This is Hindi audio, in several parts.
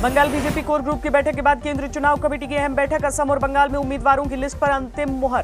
बंगाल बीजेपी कोर ग्रुप की बैठक के बाद केंद्रीय चुनाव कमेटी की अहम बैठक। असम और बंगाल में उम्मीदवारों की लिस्ट पर अंतिम मुहर।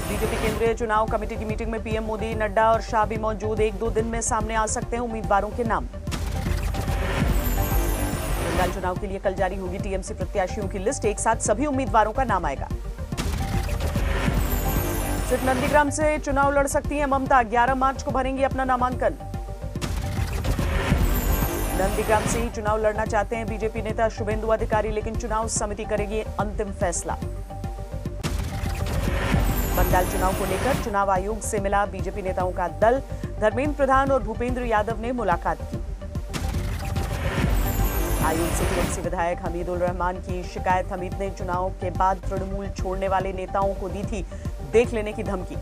बीजेपी केंद्रीय चुनाव कमेटी की मीटिंग में पीएम मोदी, नड्डा और शाह भी मौजूद। 1-2 दिन में सामने आ सकते हैं उम्मीदवारों के नाम। बंगाल चुनाव के लिए कल जारी होगी टीएमसी प्रत्याशियों की लिस्ट। एक साथ सभी उम्मीदवारों का नाम आएगा। सिर्फ नंदीग्राम से चुनाव लड़ सकती हैं ममता। 11 मार्च को भरेंगी अपना नामांकन। नंदीग्राम से ही चुनाव लड़ना चाहते हैं बीजेपी नेता शुभेंदु अधिकारी, लेकिन चुनाव समिति करेगी अंतिम फैसला। बंगाल चुनाव को लेकर चुनाव आयोग से मिला बीजेपी नेताओं का दल। धर्मेंद्र प्रधान और भूपेंद्र यादव ने मुलाकात की। आयोग से टीएमसी विधायक हमीदुल रहमान की शिकायत। हमीद ने चुनाव के बाद तृणमूल छोड़ने वाले नेताओं को दी थी देख लेने की धमकी।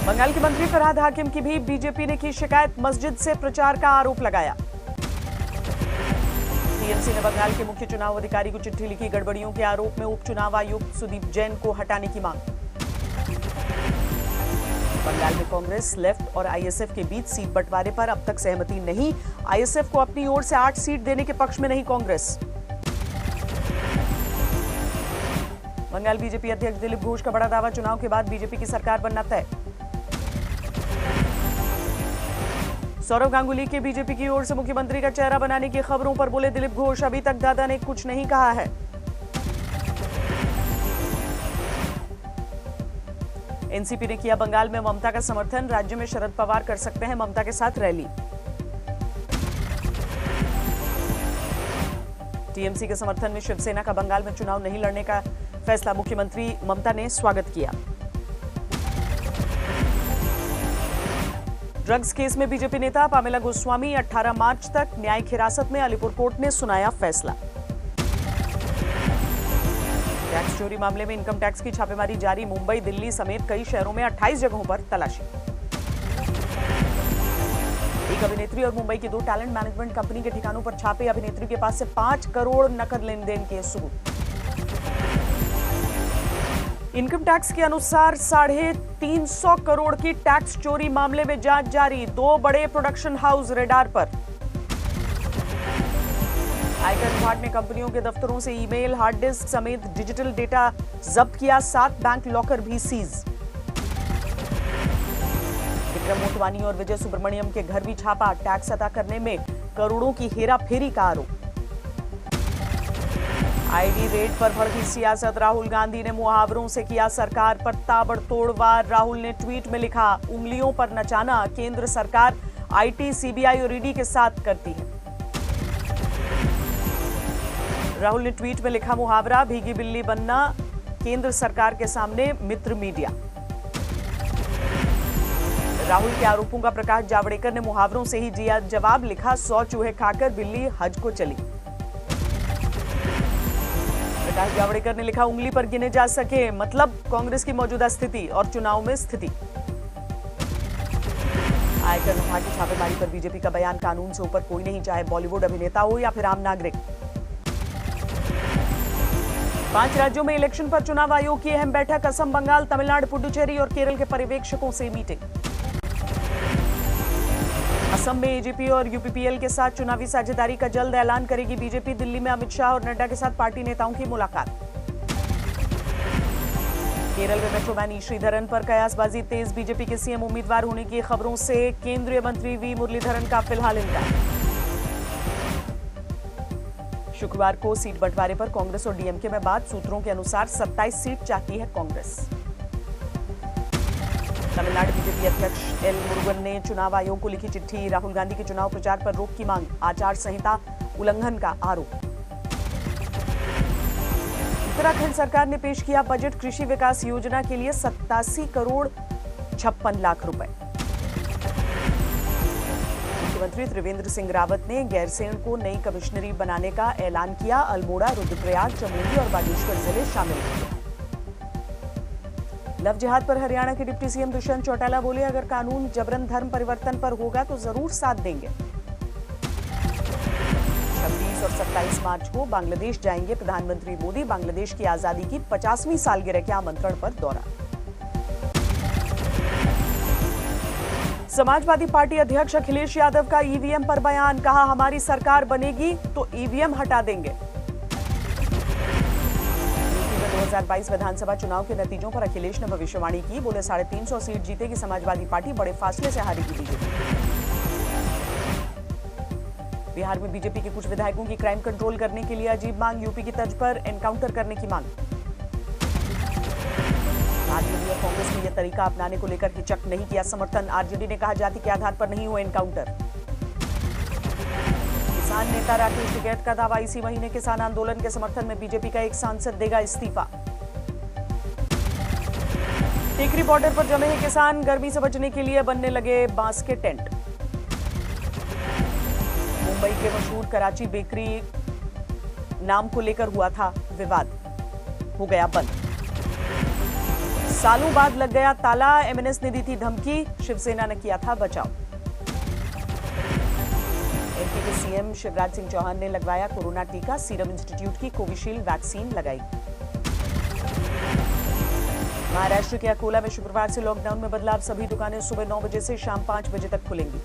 बंगाल के मंत्री फरहाद हाकिम की भी बीजेपी ने की शिकायत। मस्जिद से प्रचार का आरोप लगाया। टीएमसी ने बंगाल के मुख्य चुनाव अधिकारी को चिट्ठी लिखी। गड़बड़ियों के आरोप में उपचुनाव आयुक्त सुदीप जैन को हटाने की मांग। बंगाल में कांग्रेस, लेफ्ट और आईएसएफ के बीच सीट बंटवारे पर अब तक सहमति नहीं। आईएसएफ को अपनी ओर से 8 सीट देने के पक्ष में नहीं कांग्रेस। बंगाल बीजेपी अध्यक्ष दिलीप घोष का बड़ा दावा। चुनाव के बाद बीजेपी की सरकार बनना तय। सौरव गांगुली के बीजेपी की ओर से मुख्यमंत्री का चेहरा बनाने की खबरों पर बोले दिलीप घोष, अभी तक दादा ने कुछ नहीं कहा है। एनसीपी ने किया बंगाल में ममता का समर्थन। राज्य में शरद पवार कर सकते हैं ममता के साथ रैली। टीएमसी के समर्थन में शिवसेना का बंगाल में चुनाव नहीं लड़ने का फैसला। मुख्यमंत्री ममता ने स्वागत किया। ड्रग्स केस में बीजेपी नेता पामेला गोस्वामी 18 मार्च तक न्यायिक हिरासत में। अलीपुर कोर्ट ने सुनाया फैसला। टैक्स चोरी मामले में इनकम टैक्स की छापेमारी जारी। मुंबई, दिल्ली समेत कई शहरों में 28 जगहों पर तलाशी। एक अभिनेत्री और मुंबई की 2 टैलेंट मैनेजमेंट कंपनी के ठिकानों पर छापे। अभिनेत्री के पास से 5 करोड़ नकद लेन देन के सबूत। इनकम टैक्स के अनुसार 350 करोड़ की टैक्स चोरी मामले में जांच जारी। 2 बड़े प्रोडक्शन हाउस रेडार पर। आयकर विभाग ने कंपनियों के दफ्तरों से ईमेल, हार्ड डिस्क समेत डिजिटल डेटा जब्त किया। 7 बैंक लॉकर भी सीज। विक्रम मोटवानी और विजय सुब्रमण्यम के घर भी छापा। टैक्स अदा करने में करोड़ों की हेराफेरी का आरोप। आईडी रेड पर भड़की सियासत। राहुल गांधी ने मुहावरों से किया सरकार पर ताबड़तोड़ वार। राहुल ने ट्वीट में लिखा, उंगलियों पर नचाना केंद्र सरकार आईटी, सीबीआई और ईडी के साथ करती है। राहुल ने ट्वीट में लिखा मुहावरा, भीगी बिल्ली बनना केंद्र सरकार के सामने मित्र मीडिया। राहुल के आरोपों का प्रकाश जावड़ेकर ने मुहावरों से ही दिया जवाब। लिखा, 100 चूहे खाकर बिल्ली हज को चली। प्रकाश जावड़ेकर ने लिखा, उंगली पर गिने जा सके मतलब कांग्रेस की मौजूदा स्थिति और चुनाव में स्थिति। आयकर विभाग की छापेमारी पर बीजेपी का बयान, कानून से ऊपर कोई नहीं, चाहे बॉलीवुड अभिनेता हो या फिर आम नागरिक। 5 राज्यों में इलेक्शन पर चुनाव आयोग की अहम बैठक। असम, बंगाल, तमिलनाडु, पुडुचेरी और केरल के पर्यवेक्षकों से मीटिंग। असम में एजीपी और यूपीपीएल के साथ चुनावी साझेदारी का जल्द ऐलान करेगी बीजेपी। दिल्ली में अमित शाह और नड्डा के साथ पार्टी नेताओं की मुलाकात। केरल में मेट्रोमैन श्रीधरन पर कयासबाजी तेज। बीजेपी के सीएम उम्मीदवार होने की खबरों से केंद्रीय मंत्री वी मुरलीधरन का फिलहाल इनकार। शुक्रवार को सीट बंटवारे पर कांग्रेस और डीएमके में बात। सूत्रों के अनुसार 27 सीट चाहती है कांग्रेस। तमिलनाडु बीजेपी अध्यक्ष एल मुरुगन ने चुनाव आयोग को लिखी चिट्ठी। राहुल गांधी के चुनाव प्रचार पर रोक की मांग। आचार संहिता उल्लंघन का आरोप। उत्तराखंड सरकार ने पेश किया बजट। कृषि विकास योजना के लिए 87 करोड़ 56 लाख रुपए। मुख्यमंत्री त्रिवेंद्र सिंह रावत ने गैरसैंण को नई कमिश्नरी बनाने का ऐलान किया। अल्मोड़ा, रुद्रप्रयाग, चमोली और बागेश्वर जिले शामिल हैं। लव जिहाद पर हरियाणा के डिप्टी सीएम दुष्यंत चौटाला बोले, अगर कानून जबरन धर्म परिवर्तन पर होगा तो जरूर साथ देंगे। 26 और 27 मार्च को बांग्लादेश जाएंगे प्रधानमंत्री मोदी। बांग्लादेश की आजादी की 50वीं सालगिरह के आमंत्रण पर दौरा। समाजवादी पार्टी अध्यक्ष अखिलेश यादव का ईवीएम पर बयान, कहा हमारी सरकार बनेगी तो ईवीएम हटा देंगे। 2022 विधानसभा चुनाव के नतीजों पर अखिलेश ने भविष्यवाणी की, बोले 350 सीट जीतेगी समाजवादी पार्टी, बड़े फासले से हारेगी बीजेपी। बिहार में बीजेपी के कुछ विधायकों की क्राइम कंट्रोल करने के लिए अजीब मांग, यूपी की तर्ज पर एनकाउंटर करने की मांग। आरजेडी और कांग्रेस ने यह तरीका अपनाने को लेकर हिचक नहीं किया समर्थन, आरजेडी ने कहा जाति के आधार पर नहीं हुआ एनकाउंटर। किसान नेता राकेश टिकैत का दावा, इसी महीने किसान आंदोलन के समर्थन में बीजेपी का एक सांसद देगा इस्तीफा। टिकरी बॉर्डर पर जमे हैं किसान, गर्मी से बचने के लिए बनने लगे बांस के टेंट। मुंबई के मशहूर कराची बेकरी नाम को लेकर हुआ था विवाद, हो गया बंद। सालों बाद लग गया ताला, एमएनएस ने दी थी धमकी, शिवसेना ने किया था बचाव। एमपी के सीएम शिवराज सिंह चौहान ने लगवाया कोरोना टीका, सीरम इंस्टीट्यूट की कोविशील्ड वैक्सीन लगाई। महाराष्ट्र के अकोला में शुक्रवार से लॉकडाउन में बदलाव, सभी दुकानें सुबह 9 बजे से शाम 5 बजे तक खुलेंगी।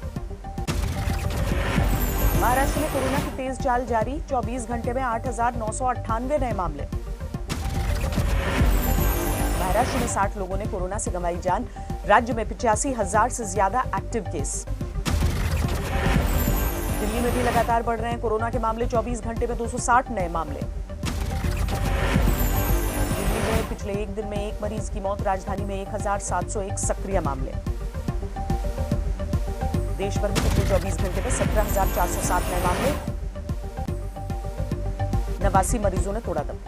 महाराष्ट्र में कोरोना की तेज चाल जारी, 24 घंटे में 8,998 नए मामले। महाराष्ट्र में 60 लोगों ने कोरोना से गंवाई जान, राज्य में 85,000 से ज्यादा एक्टिव केस। दिल्ली में भी लगातार बढ़ रहे हैं कोरोना के मामले, 24 घंटे में 260 नए मामले। दिल्ली में पिछले एक दिन में एक मरीज की मौत, राजधानी में 1,701 सक्रिय मामले। देश भर में पिछले 24 घंटे में 17,407 नए मामले, 89 मरीजों ने तोड़ा दम।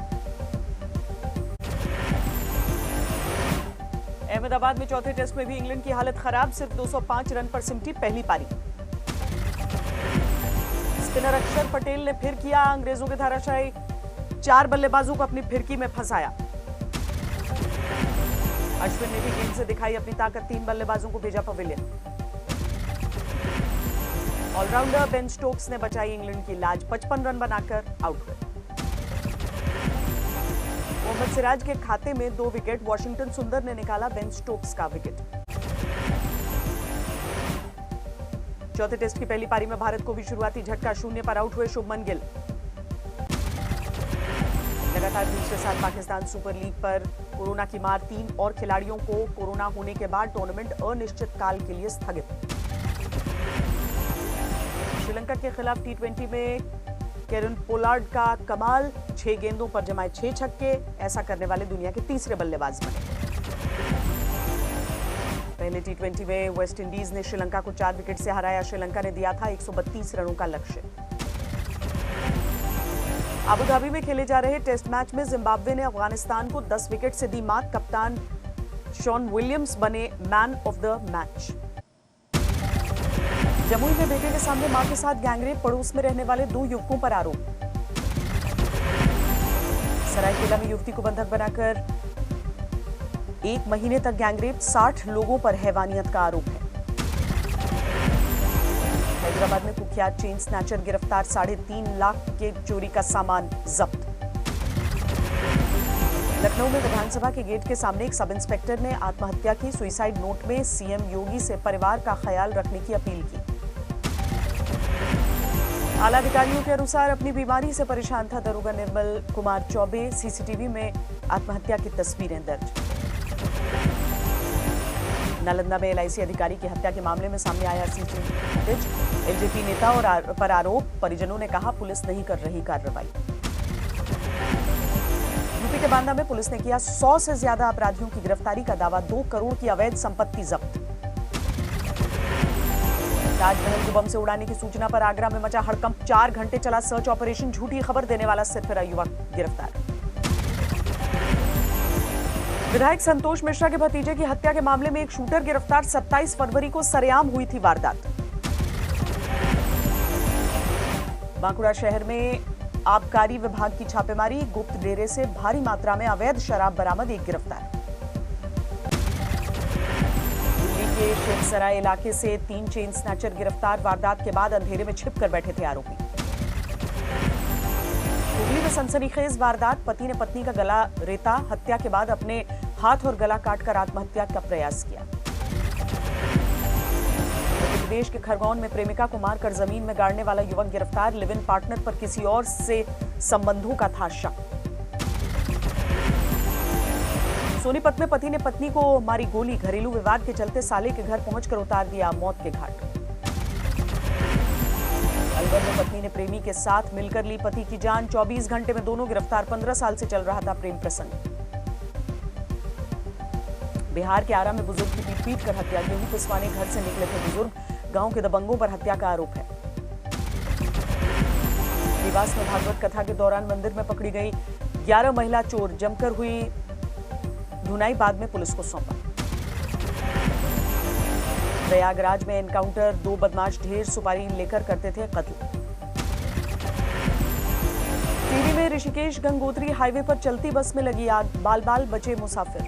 अहमदाबाद में चौथे टेस्ट में भी इंग्लैंड की हालत खराब, सिर्फ 205 रन पर सिमटी पहली पारी। स्पिनर अक्षर पटेल ने फिर किया अंग्रेजों के धाराशायी, 4 बल्लेबाजों को अपनी फिरकी में फंसाया। अश्विन ने भी गेंद से दिखाई अपनी ताकत, 3 बल्लेबाजों को भेजा पवेलियन। ऑलराउंडर बेन स्टोक्स ने बचाई इंग्लैंड की लाज, 55 रन बनाकर आउट हुए। मोहम्मद सिराज के खाते में 2 विकेट, वॉशिंगटन सुंदर ने निकाला बेन स्टोक्स का विकेट। चौथे टेस्ट की पहली पारी में भारत को भी शुरुआती झटका, 0 पर आउट हुए शुभमन गिल। लगातार दूसरे साल पाकिस्तान सुपर लीग पर कोरोना की मार, 3 और खिलाड़ियों को कोरोना होने के बाद टूर्नामेंट अनिश्चित काल के लिए स्थगित। श्रीलंका के खिलाफ T20 में केरन पोलार्ड का कमाल, 6 गेंदों पर जमाए 6 छक्के, ऐसा करने वाले दुनिया के तीसरे बल्लेबाज बने। पहले T20 में वेस्ट इंडीज ने श्रीलंका को 4 विकेट से हराया, श्रीलंका ने दिया था 132 रनों का लक्ष्य। अबू धाबी में खेले जा रहे टेस्ट मैच में जिम्बाब्वे ने अफगानिस्तान को 10 विकेट से दी मात, कप्तान शॉन विलियम्स बने man of the match. Jamui में बेटे के सामने मां के साथ गैंगरेप, पड़ोस में रहने वाले 2 युवकों पर आरोप। सरायकेला में युवती को बंधक बनाकर 1 महीने तक गैंगरेप, 60 लोगों पर हैवानियत का आरोप है। हैदराबाद में कुख्यात चेन स्नैचर गिरफ्तार, 3.5 लाख के चोरी का सामान जब्त। लखनऊ में विधानसभा के गेट के सामने एक सब इंस्पेक्टर ने आत्महत्या की, सुसाइड नोट में सीएम योगी से परिवार का ख्याल रखने की अपील की। आला अधिकारियों के अनुसार अपनी बीमारी से परेशान था दरोगा निर्मल कुमार चौबे, सीसीटीवी में आत्महत्या की तस्वीरें दर्ज। नालंदा में एलआईसी अधिकारी की हत्या के मामले में सामने आया सीसीटीवी फुटेज, एलजेपी नेता और पर आरोप, परिजनों ने कहा पुलिस नहीं कर रही कार्रवाई। यूपी के बांदा में पुलिस ने किया 100 से ज्यादा अपराधियों की गिरफ्तारी का दावा, 2 करोड़ की अवैध संपत्ति जब्त। ताजमहल को बम से उड़ाने की सूचना पर आगरा में मचा हड़कंप, 4 घंटे चला सर्च ऑपरेशन, झूठी खबर देने वाला सिरफिरा युवक गिरफ्तार। विधायक संतोष मिश्रा के भतीजे की हत्या के मामले में एक शूटर गिरफ्तार, 27 फरवरी को सरेआम हुई थी वारदात। बांकुड़ा शहर में आबकारी विभाग की छापेमारी, गुप्त डेरे से भारी मात्रा में अवैध शराब बरामद, एक गिरफ्तार। के शेखसराय इलाके से 3 चेन स्नैचर गिरफ्तार, वारदात के बाद अंधेरे में छिपकर बैठे थे आरोपी। हुगली में सनसनीखेज वारदात, पति ने पत्नी का गला रेता, हत्या के बाद अपने हाथ और गला काटकर आत्महत्या का प्रयास किया। प्रदेश के खरगोन में प्रेमिका को मारकर जमीन में गाड़ने वाला युवक गिरफ्तार। लिव इन पार्टनर पर किसी और से संबंधों का था शक। सोनीपत में पति ने पत्नी को मारी गोली। घरेलू विवाद के चलते साले के घर पहुंचकर उतार दिया मौत के घाट। अलवर में पत्नी ने प्रेमी के साथ मिलकर ली पति की जान। 24 घंटे में दोनों गिरफ्तार। 15 साल से चल रहा था प्रेम प्रसंग। बिहार के आरा में बुजुर्ग की पीट कर हत्या। गेहूं पिसवाने घर से निकले थे बुजुर्ग। गांव के दबंगों पर हत्या का आरोप है। देवास में भागवत कथा के दौरान मंदिर में पकड़ी गई 11 महिला चोर। जमकर हुई धुनाई, बाद में पुलिस को सौंपा। प्रयागराज में एनकाउंटर। 2 बदमाश ढेर सुपारी लेकर करते थे कत्ल। टिहरी में ऋषिकेश गंगोत्री हाईवे पर चलती बस में लगी आग। बाल बाल बचे मुसाफिर।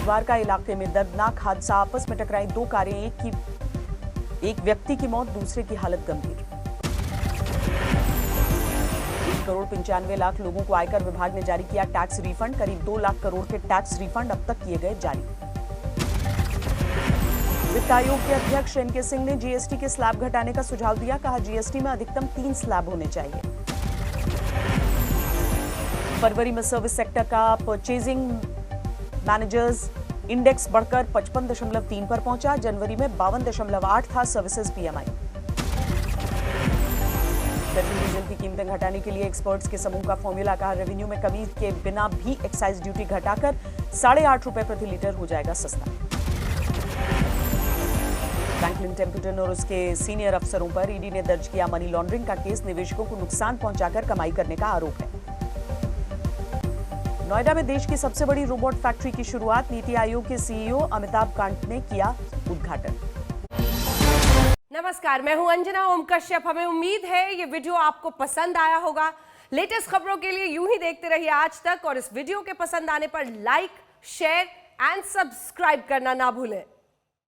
द्वारका इलाके में दर्दनाक हादसा। आपस में टकराई 2 कारें। एक व्यक्ति की मौत, दूसरे की हालत गंभीर। 1,95,00,000 लोगों को आयकर विभाग ने जारी किया टैक्स रिफंड। करीब 2 लाख करोड़ के टैक्स रिफंड अब तक किए गए जारी। वित्त आयोग के अध्यक्ष एनके सिंह ने जीएसटी के स्लैब घटाने का सुझाव दिया। कहा जीएसटी में अधिकतम 3 स्लैब होने चाहिए। फरवरी में सर्विस सेक्टर का परचेजिंग मैनेजर्स इंडेक्स बढ़कर 55.3 पर पहुंचा। जनवरी में 52.8 था सर्विसेज पीएमआई। पेट्रोल डीजल की कीमतें घटाने के लिए एक्सपर्ट्स के समूह का फॉर्मूला। कहा रेवेन्यू में कमी के बिना भी एक्साइज ड्यूटी घटाकर 8.5 रुपए प्रति लीटर हो जाएगा सस्ता। फ्रैंकलिन टेम्पल्टन और उसके सीनियर अफसरों पर ईडी ने दर्ज किया मनी लॉन्ड्रिंग का केस। निवेशकों को नुकसान पहुंचाकर कमाई करने का आरोप है। नोएडा में देश की सबसे बड़ी रोबोट फैक्ट्री की शुरुआत। नीति आयोग के सीईओ अमिताभ कांत ने किया उद्घाटन। नमस्कार, मैं हूं अंजना ओम कश्यप। हमें उम्मीद है ये वीडियो आपको पसंद आया होगा। लेटेस्ट खबरों के लिए यूं ही देखते रहिए आज तक और इस वीडियो के पसंद आने पर लाइक, शेयर एंड सब्सक्राइब करना ना भूलें।